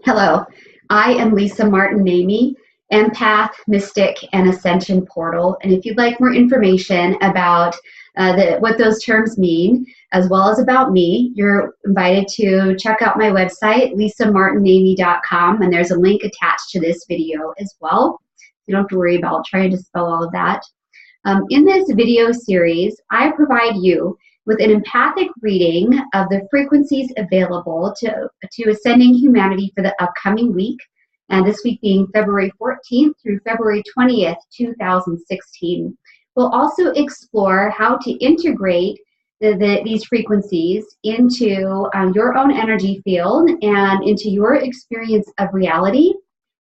Hello, I am Lisa Martin Naimi, Empath, Mystic, and Ascension Portal. And if you'd like more information about what those terms mean, as well as about me, you're invited to check out my website, lisamartinnaimi.com, and there's a link attached to this video as well. You don't have to worry about trying to spell all of that. In this video series, I provide you with an empathic reading of the frequencies available to ascending humanity for the upcoming week, and this week being February 14th through February 20th, 2016. We'll also explore how to integrate these frequencies into your own energy field and into your experience of reality,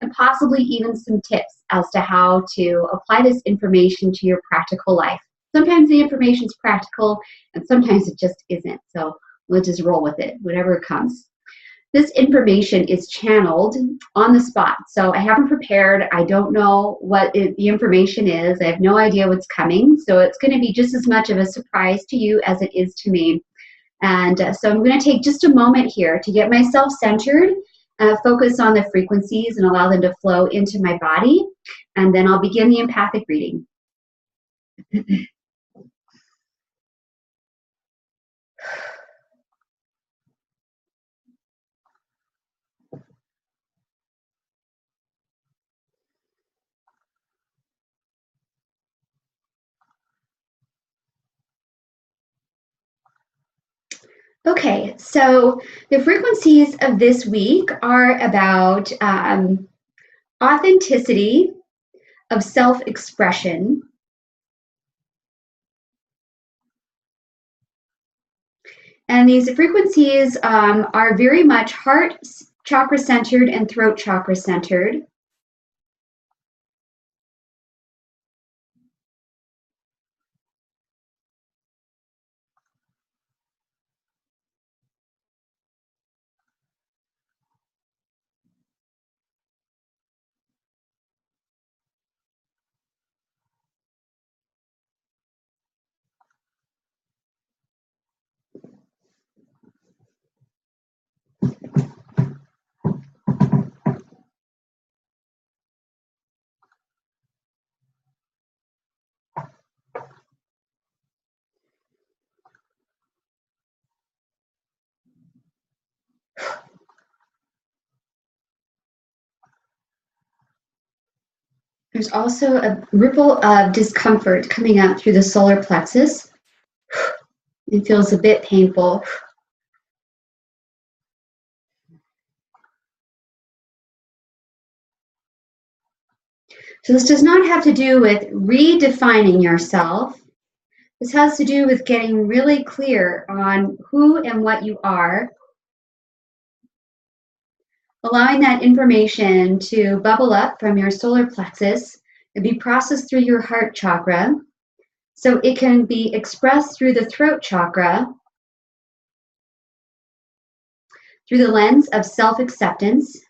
and possibly even some tips as to how to apply this information to your practical life. Sometimes the information is practical and sometimes it just isn't. So we'll just roll with it, whatever comes. This information is channeled on the spot. So I haven't prepared. I don't know what the information is. I have no idea what's coming. So it's going to be just as much of a surprise to you as it is to me. And so I'm going to take just a moment here to get myself centered, focus on the frequencies and allow them to flow into my body. And then I'll begin the empathic reading. Okay, so the frequencies of this week are about authenticity of self-expression, and these frequencies are very much heart chakra centered and throat chakra centered. There's also a ripple of discomfort coming out through the solar plexus. It feels a bit painful. So this does not have to do with redefining yourself. This has to do with getting really clear on who and what you are, allowing that information to bubble up from your solar plexus and be processed through your heart chakra, so it can be expressed through the throat chakra through the lens of self-acceptance,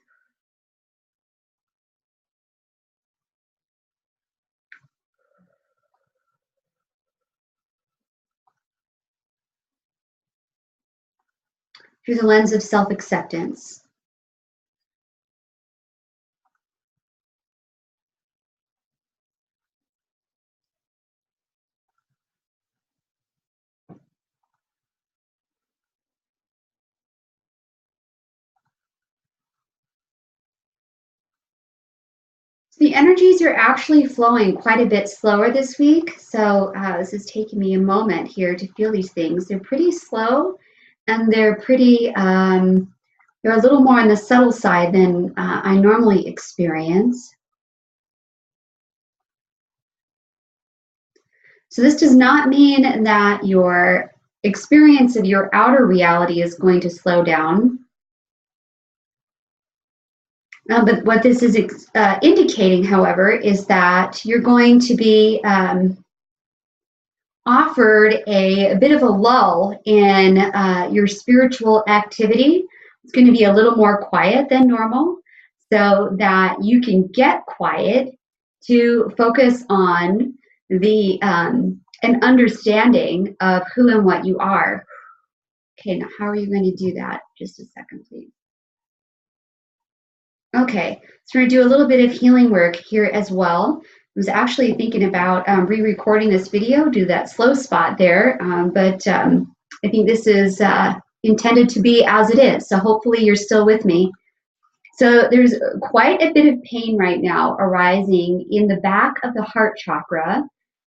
through the lens of self-acceptance. The energies are actually flowing quite a bit slower this week, so this is taking me a moment here to feel these things. They're pretty slow, and they're pretty, they're a little more on the subtle side than I normally experience. So this does not mean that your experience of your outer reality is going to slow down. But what this is indicating, however, is that you're going to be offered a bit of a lull in your spiritual activity. It's going to be a little more quiet than normal so that you can get quiet to focus on the an understanding of who and what you are. Okay, now how are you going to do that? Just a second, please. Okay, so we're going to do a little bit of healing work here as well. I was actually thinking about re-recording this video, do that slow spot there, but I think this is intended to be as it is, so hopefully you're still with me. So there's quite a bit of pain right now arising in the back of the heart chakra.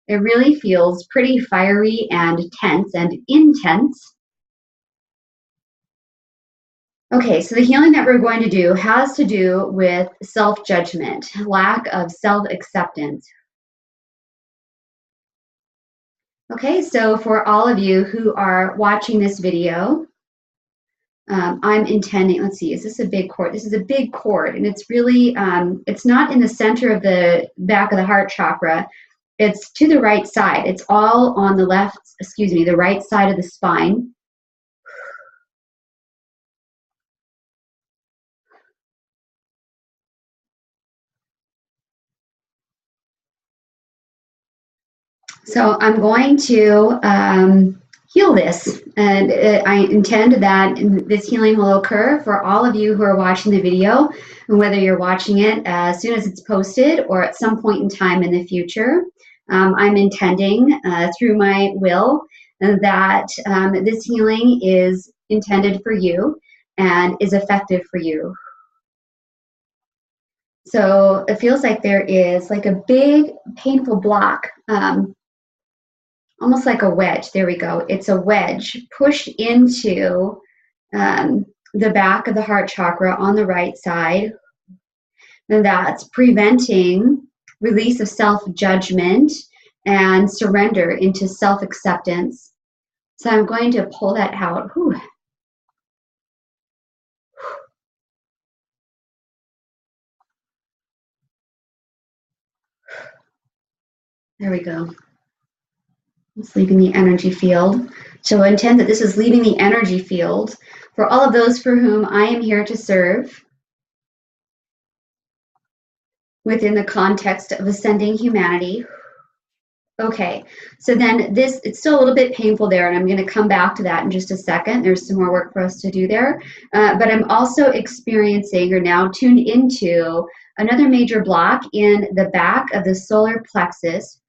It really feels pretty fiery and tense and intense. Okay, so the healing that we're going to do has to do with self-judgment, lack of self-acceptance. Okay, so for all of you who are watching this video, I'm intending, let's see, is this a big cord? This is a big cord, and it's really, it's not in the center of the back of the heart chakra. It's to the right side. It's all on the left, excuse me, the right side of the spine. So I'm going to heal this, and I intend that this healing will occur for all of you who are watching the video, and whether you're watching it as soon as it's posted or at some point in time in the future. I'm intending through my will that this healing is intended for you and is effective for you. So it feels like there is like a big painful block, almost like a wedge. There we go. It's a wedge pushed into the back of the heart chakra on the right side. And that's preventing release of self-judgment and surrender into self-acceptance. So I'm going to pull that out. Whew. There we go. It's leaving the energy field. So I intend that this is leaving the energy field for all of those for whom I am here to serve within the context of ascending humanity. Okay, so then this, it's still a little bit painful there, and I'm going to come back to that in just a second. There's some more work for us to do there. But I'm also experiencing, or now tuned into, another major block in the back of the solar plexus.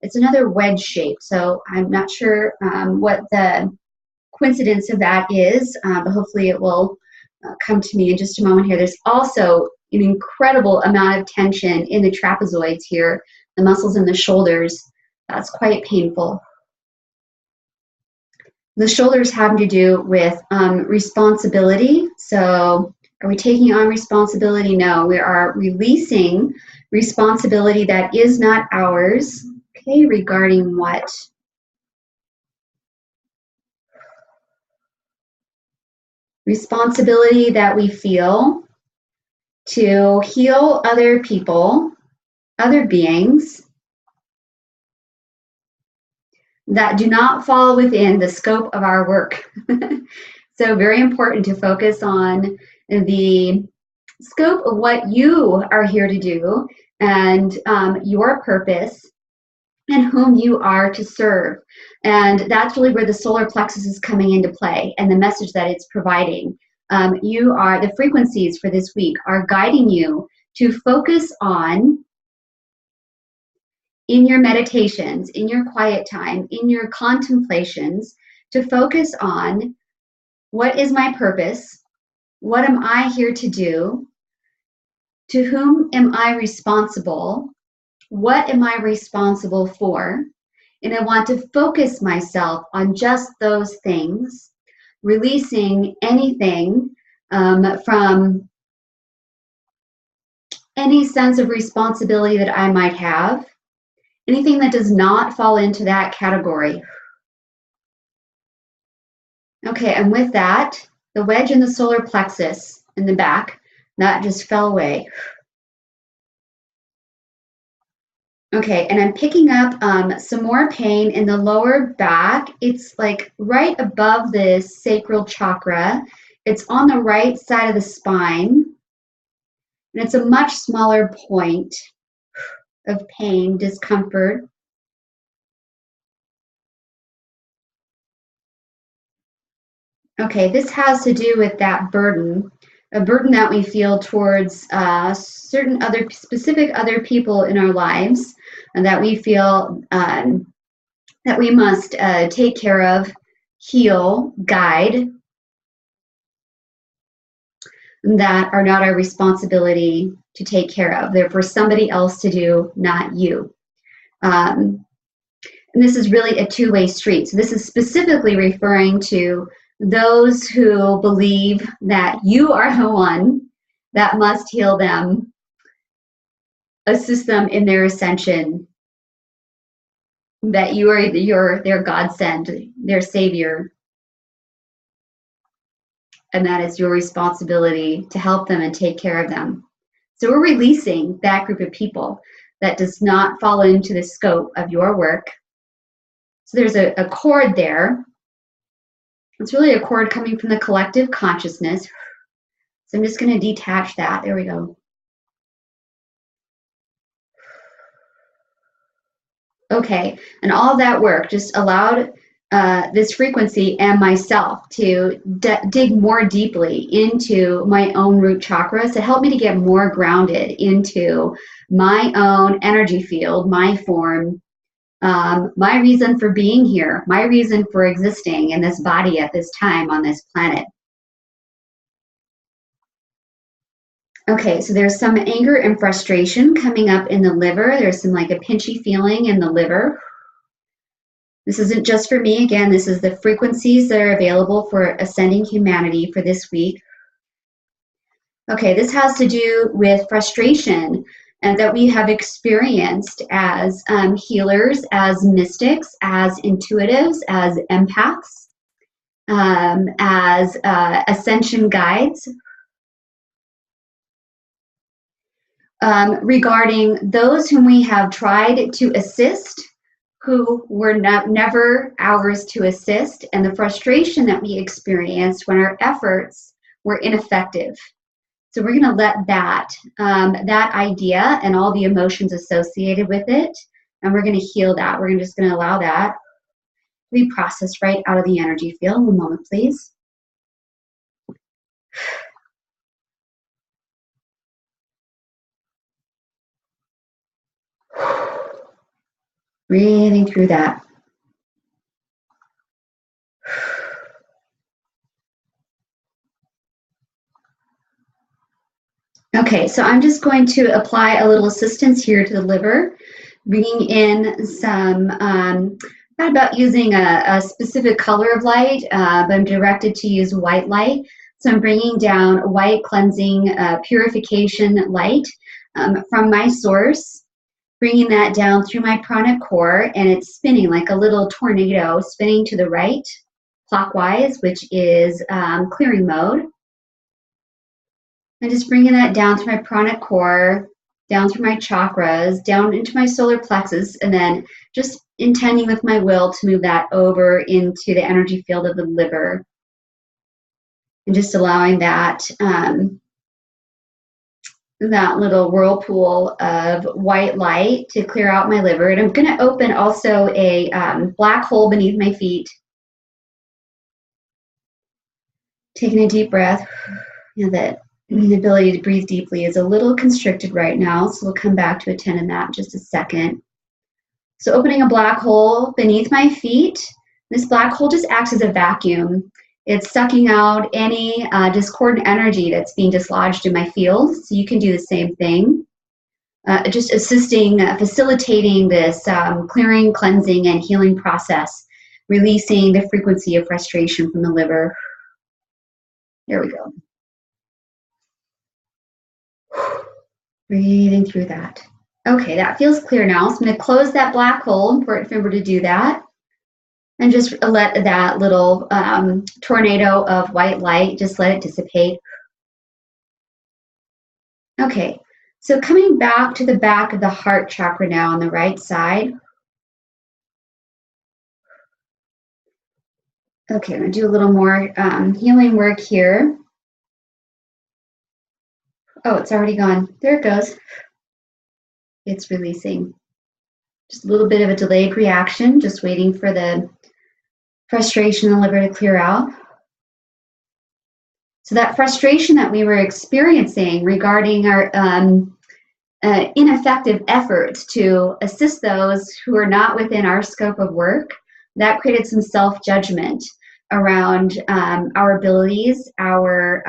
It's another wedge shape, so I'm not sure what the coincidence of that is, but hopefully it will come to me in just a moment here. There's also an incredible amount of tension in the trapezoids here, the muscles in the shoulders. That's quite painful. The shoulders have to do with responsibility. So are we taking on responsibility? No, we are releasing responsibility that is not ours. Okay, regarding what? Responsibility that we feel to heal other people, other beings that do not fall within the scope of our work. So very important to focus on the scope of what you are here to do and your purpose and whom you are to serve. And that's really where the solar plexus is coming into play and the message that it's providing. You are, the frequencies for this week are guiding you to focus on, in your meditations, in your quiet time, in your contemplations, to focus on what is my purpose, what am I here to do, to whom am I responsible, what am I responsible for, and I want to focus myself on just those things, releasing anything from any sense of responsibility that I might have, anything that does not fall into that category. Okay, and with that, the wedge in the solar plexus in the back, that just fell away. Okay, and I'm picking up some more pain in the lower back. It's like right above the sacral chakra. It's on the right side of the spine. And it's a much smaller point of pain, discomfort. Okay, this has to do with that burden a burden that we feel towards certain other specific other people in our lives, and that we feel that we must take care of, heal, guide, that are not our responsibility to take care of. They're for somebody else to do, not you. And this is really a two-way street. So this is specifically referring to those who believe that you are the one that must heal them, assist them in their ascension, that you are their godsend, their savior, and that it's your responsibility to help them and take care of them. So we're releasing that group of people that does not fall into the scope of your work. So there's a cord there. It's really a cord coming from the collective consciousness. So I'm just going to detach that. There we go. Okay, and all of that work just allowed this frequency and myself to dig more deeply into my own root chakra to help me to get more grounded into my own energy field, my form, my reason for being here, my reason for existing in this body at this time on this planet. Okay, so there's some anger and frustration coming up in the liver. There's some like a pinchy feeling in the liver. This isn't just for me. Again, this is the frequencies that are available for ascending humanity for this week. Okay, this has to do with frustration and that we have experienced as healers, as mystics, as intuitives, as empaths, as ascension guides, regarding those whom we have tried to assist, who were never ours to assist, and the frustration that we experienced when our efforts were ineffective. So we're going to let that idea and all the emotions associated with it, and we're going to heal that. We're just going to allow that to be processed right out of the energy field. One moment, please. Breathing through that. Okay, so I'm just going to apply a little assistance here to the liver, bringing in some, not about using a specific color of light, but I'm directed to use white light. So I'm bringing down white cleansing purification light from my source, bringing that down through my pranic core, and it's spinning like a little tornado, spinning to the right, clockwise, which is clearing mode. And just bringing that down through my pranic core, down through my chakras, down into my solar plexus, and then just intending with my will to move that over into the energy field of the liver. And just allowing that, that little whirlpool of white light to clear out my liver. And I'm going to open also a black hole beneath my feet. Taking a deep breath. You know, that the ability to breathe deeply is a little constricted right now, so we'll come back to attend in that in just a second. So opening a black hole beneath my feet. This black hole just acts as a vacuum. It's sucking out any discordant energy that's being dislodged in my field, so you can do the same thing. Just assisting, facilitating this clearing, cleansing, and healing process, releasing the frequency of frustration from the liver. There we go. Breathing through that. Okay, that feels clear now. So I'm going to close that black hole. Important for me to do that. And just let that little tornado of white light, just let it dissipate. Okay, so coming back to the back of the heart chakra now on the right side. Okay, I'm going to do a little more healing work here. Oh, it's already gone. There it goes. It's releasing. Just a little bit of a delayed reaction, just waiting for the frustration in the liver to clear out. So that frustration that we were experiencing regarding our ineffective efforts to assist those who are not within our scope of work, that created some self-judgment around our abilities, our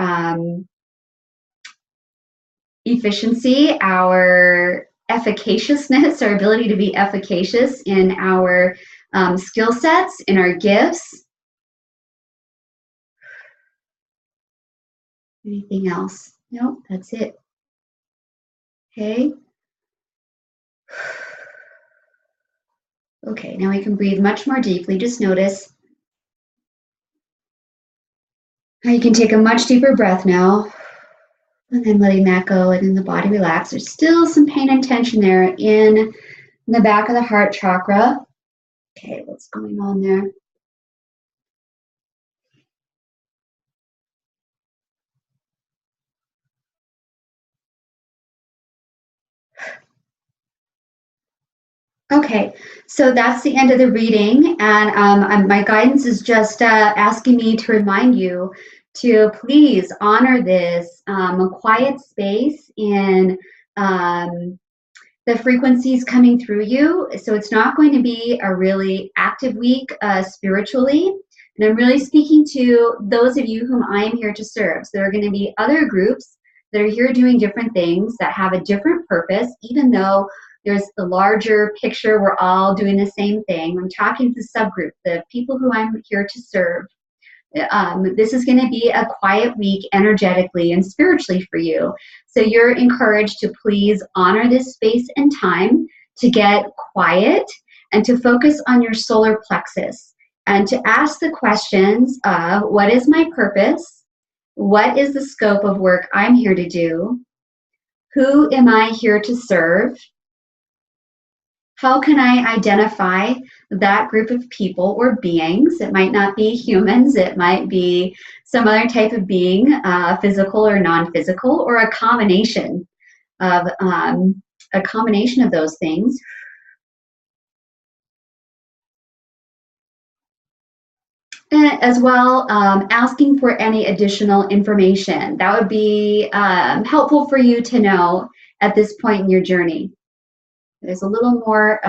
efficiency, our efficaciousness, our ability to be efficacious in our skill sets, in our gifts. Anything else? Nope, that's it. Okay. Okay, now we can breathe much more deeply. Just notice how you can take a much deeper breath now, and then letting that go and then the body relax. There's still some pain and tension there in the back of the heart chakra. Okay, what's going on there? Okay, so that's the end of the reading, and my guidance is just asking me to remind you to please honor this quiet space in the frequencies coming through you. So it's not going to be a really active week spiritually, and I'm really speaking to those of you whom I am here to serve. So there are going to be other groups that are here doing different things that have a different purpose, even though there's the larger picture, we're all doing the same thing. I'm talking to the subgroup, the people who I'm here to serve. This is going to be a quiet week energetically and spiritually for you. So you're encouraged to please honor this space and time to get quiet and to focus on your solar plexus and to ask the questions of what is my purpose? What is the scope of work I'm here to do? Who am I here to serve? How can I identify that group of people or beings? It might not be humans, it might be some other type of being, physical or non-physical, or a combination of those things. And as well, asking for any additional information. That would be helpful for you to know at this point in your journey. There's a little more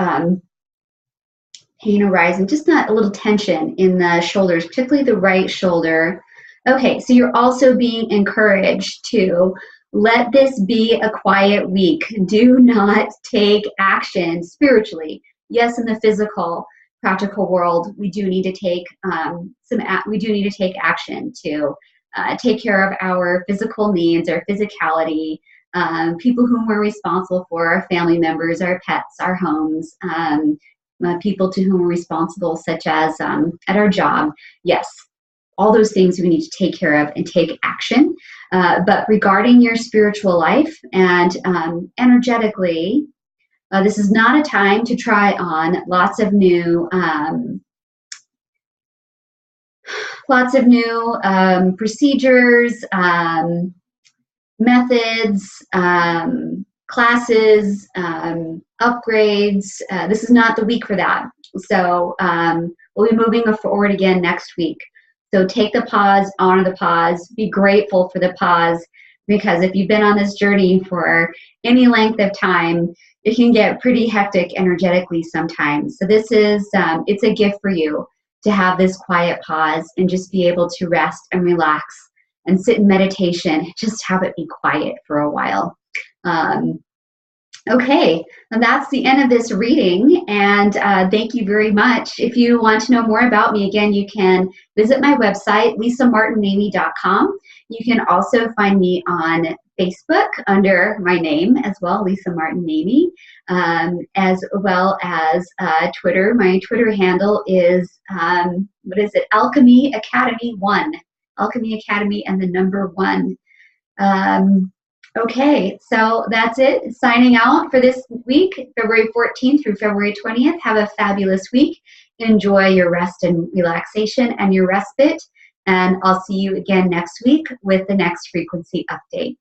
pain arising, just not a little tension in the shoulders, particularly the right shoulder. Okay, so you're also being encouraged to let this be a quiet week. Do not take action spiritually. Yes, in the physical, practical world, we do need to take action to take care of our physical needs, our physicality. People whom we're responsible for, our family members, our pets, our homes, people to whom we're responsible, such as at our job. Yes, all those things we need to take care of and take action. But regarding your spiritual life and energetically, this is not a time to try on lots of new procedures, methods, classes, upgrades. This is not the week for that. So we'll be moving forward again next week. So take the pause, honor the pause, be grateful for the pause, because if you've been on this journey for any length of time, it can get pretty hectic energetically sometimes. So this is, it's a gift for you to have this quiet pause and just be able to rest and relax and sit in meditation, just have it be quiet for a while. Okay, and that's the end of this reading, and thank you very much. If you want to know more about me, again, you can visit my website, lisamartinnaimi.com. You can also find me on Facebook under my name as well, Lisa Martin Naimi, as well as Twitter. My Twitter handle is, Alchemy Academy 1. Alchemy Academy and the number 1. Okay, so that's it. Signing out for this week, February 14th through February 20th. Have a fabulous week. Enjoy your rest and relaxation and your respite. And I'll see you again next week with the next frequency update.